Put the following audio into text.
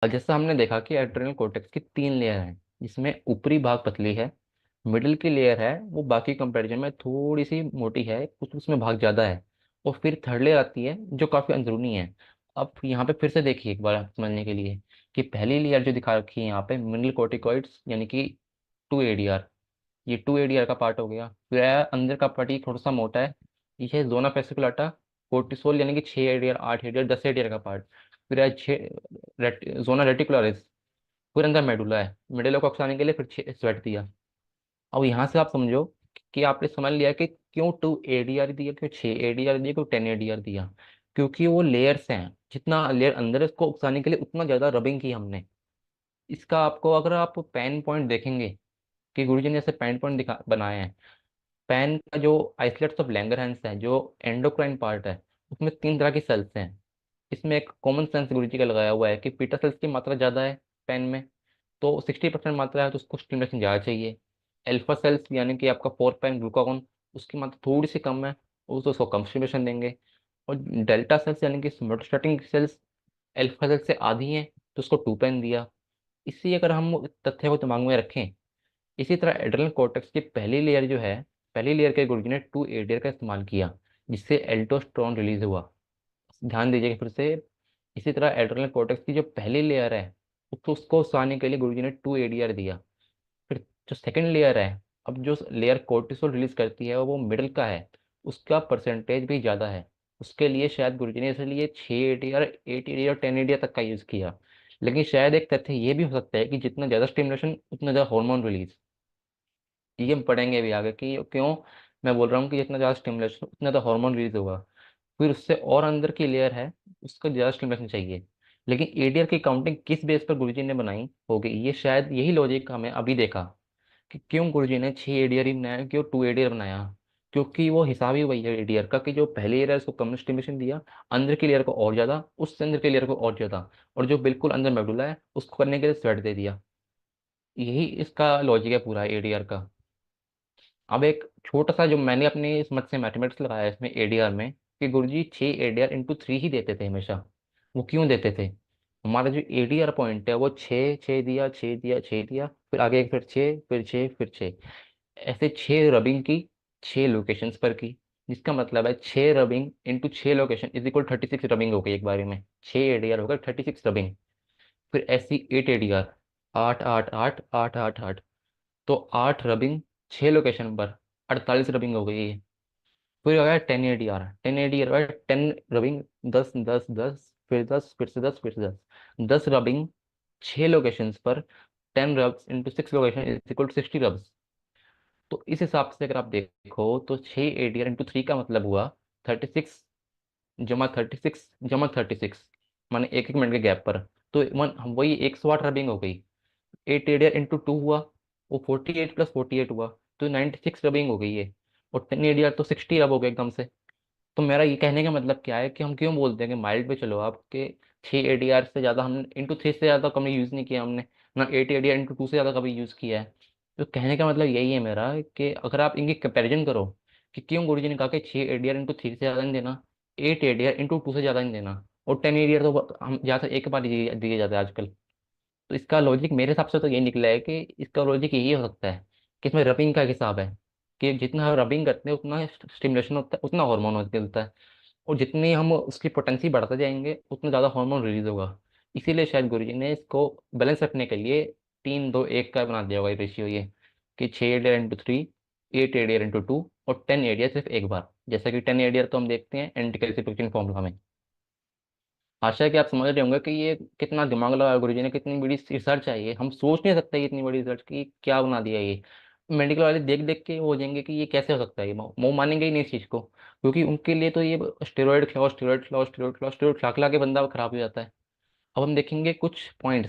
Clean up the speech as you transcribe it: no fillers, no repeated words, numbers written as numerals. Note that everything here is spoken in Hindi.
जैसा हमने देखा कि एड्रेनल कोर्टेक्स की तीन लेयर हैं, जिसमें ऊपरी भाग पतली है, मिडिल की लेयर है वो बाकी कंपैरिजन में थोड़ी सी मोटी है, कुछ उसमें भाग ज़्यादा है, और फिर थर्ड लेयर आती है जो काफ़ी अंदरूनी है। अब यहाँ पे फिर से देखिए एक बार समझने के लिए कि पहली लेयर जो दिखा रखी है यहाँ पे मिडिल कोर्टिकॉइड्स यानी कि 2 ADR, ये 2 ADR का पार्ट हो गया। फिर आया अंदर का पार्ट, ये थोड़ा सा मोटा है, ये है जोना फेसिकुलाटा, कोर्टिसोल यानी कि 6 ADR 8 ADR 10 ADR का पार्ट। फिर आया जोना रेटिकुलरिस, फिर अंदर मेडुला है, मेडुला को अक्साने के लिए फिर स्वेट दिया। अब यहाँ से आप समझो कि आपने समझ लिया कि क्यों 2 ADR दिया, क्यों 6 ADR दिया, क्यों 10 ADR दिया। क्योंकि वो लेयर्स हैं, जितना लेयर अंदर है उसको उकसाने के लिए उतना ज्यादा रबिंग की हमने। इसका आपको अगर आप पेन पॉइंट देखेंगे कि गुरुजी ने जैसे पेन पॉइंट दिखा बनाए हैं, पेन का जो आइसलेट्स ऑफ लैंगरहैंस है जो एंडोक्राइन पार्ट है, उसमें तीन तरह की सेल्स हैं। इसमें एक कॉमन सेंस गुरुजी का लगाया हुआ है कि पीटा सेल्स की मात्रा ज़्यादा है पेन में, तो 60% मात्रा है तो उसको स्टिमुलेशन ज़्यादा चाहिए। अल्फा सेल्स यानी कि आपका 4 पेन ग्लूकागोन, उसकी मात्रा थोड़ी सी कम है, उसको कम स्टिमुलेशन देंगे। और डेल्टा सेल्स यानी कि सोमेटोस्टैटिक सेल्स अल्फा सेल्स से आधी हैं, तो उसको 2 पेन दिया। इसी अगर हम तथ्य को दिमाग में रखें, इसी तरह एड्रेनल कॉर्टेक्स की पहली लेयर जो है, पहली लेयर के गुरुजी ने 2 ADR का इस्तेमाल किया, जिससे एल्डोस्टेरोन रिलीज हुआ। ध्यान दीजिएगा फिर से। इसी तरह एड्रेनल कॉर्टेक्स की जो पहली लेयर है, उसको उसाने के लिए गुरुजी ने 2 ADR दिया। फिर जो सेकंड लेयर है, अब जो लेयर कोर्टिसोल रिलीज करती है वो मिडिल का है, उसका परसेंटेज भी ज़्यादा है। उसके लिए शायद गुरुजी ने इसलिए 6 ADR 8 ADR 10 ADR तक का यूज़ किया। लेकिन शायद एक तथ्य ये भी हो सकता है कि जितना ज़्यादा स्टिमुलेशन उतना ज़्यादा हार्मोन रिलीज। ये हम पढ़ेंगे अभी आगे कि क्यों मैं बोल रहा हूँ कि जितना ज़्यादा स्टिमुलेशन उतना ज़्यादा हार्मोन रिलीज होगा। फिर उससे और अंदर की लेयर है, उसको ज़्यादा स्टिमुलेशन चाहिए। लेकिन एडीआर की काउंटिंग किस बेस पर गुरुजी ने बनाई होगी, ये शायद यही लॉजिक हमें अभी देखा कि क्यों गुरुजी ने 6 ADR ही बनाया, क्यों 2 ADR बनाया। क्योंकि वो हिसाब ही वही है एडीआर का कि जो पहले लेयर है उसको कम स्टिमुलेशन दिया, अंदर की लेयर को और ज़्यादा, उससे अंदर की लेयर को और ज़्यादा, और जो बिल्कुल अंदर मेडुला है उसको करने के लिए स्वेट दे दिया। यही इसका लॉजिक है पूरा एडीआर का। अब एक छोटा सा जो मैंने अपने इस मत से मैथमेटिक्स लगाया है इसमें एडीआर में, कि गुरुजी 6 ADR × 3 ही देते थे हमेशा। वो क्यों देते थे? हमारा जो एडीआर पॉइंट है वो 6 6 दिया, 6 दिया, 6 दिया, फिर आगे फिर 6 फिर 6 फिर 6, ऐसे 6 रबिंग की 6 लोकेशंस पर की। जिसका मतलब है 6 rubbing × 6 location is equal 36 rubbing हो गई एक बारी में, 6 ADR होगा 36 रबिंग। फिर ऐसी 8 ADR, 8 8 8 8 8 8, तो 8 रबिंग 6 लोकेशन पर 48 रबिंग हो गई है। फिर आ गया 10 ADR, 10 ADR 10 रबिंग, 10 10 10, फिर 10 फिर से 10 फिर से 10 रबिंग 6 लोकेशंस पर, 10 rubs × 6 location is equal to 60 rubs. तो इस हिसाब से अगर आप देखो तो 6 ADR × 3 का मतलब हुआ 36 जमा 36 जमा 36, माने एक एक मिनट के गैप पर। तो वही 108 रबिंग हो गई। 8 ADR × 2 हुआ, वो 48 + 48 हुआ, तो 96 रबिंग हो गई है। और 10 ADR तो 60 रब हो गए एकदम से। तो मेरा ये कहने का मतलब क्या है कि हम क्यों बोलते हैं कि माइल्ड पे चलो आपके 6 ADR से ज़्यादा हमने × 3 से ज़्यादा कभी यूज़ नहीं किया हमने, ना 8 ADR × 2 से ज़्यादा कभी यूज़ किया है। तो कहने का मतलब यही है मेरा कि अगर आप इनकी कंपैरिजन करो कि क्यों गुरुजी ने कहा कि 6 ADR × 3 से ज़्यादा नहीं देना, 8 ADR × 2 से ज़्यादा नहीं देना, और 10 ADR तो हम ज़्यादा एक बार दिए जाते हैं आजकल। तो इसका लॉजिक मेरे हिसाब से तो ये निकला है कि इसका लॉजिक यही हो सकता है कि इसमें रबिंग का हिसाब है, कि जितना रबिंग करते हैं उतना स्टिमुलेशन होता है, उतना हार्मोन निकलता है, और जितनी हम उसकी पोटेंसी बढ़ाते जाएंगे उतना ज़्यादा हार्मोन रिलीज होगा। इसीलिए शायद गुरुजी ने इसको बैलेंस रखने के लिए 3 2 1 का बना दिया होगा ये रेशियो, ये कि 6 ADR × 3, 8 ADR × 2, और 10 ADR सिर्फ एक बार। जैसा कि 10 ADR तो हम देखते हैं एंटी कैल्सिफिकेशन फॉर्मूला में। आशा है कि आप समझ रहे होंगे कि ये कितना दिमाग लगाया गुरुजी ने, कितनी बड़ी रिसर्च है ये। हम सोच नहीं सकते ये इतनी बड़ी रिसर्च की क्या बना दिया ये। मेडिकल वाले देख देख के वो हो जाएंगे कि ये कैसे हो सकता है, ये वो मानेंगे ही नहीं इस चीज़ को, क्योंकि उनके लिए तो ये स्टेरॉइड खिलाओ, स्टेरॉइड खिलाओ, स्टेरॉइड खिलाओ, स्टेरॉइड खिला खिला के बंदा खराब हो जाता है। अब हम देखेंगे कुछ पॉइंट्स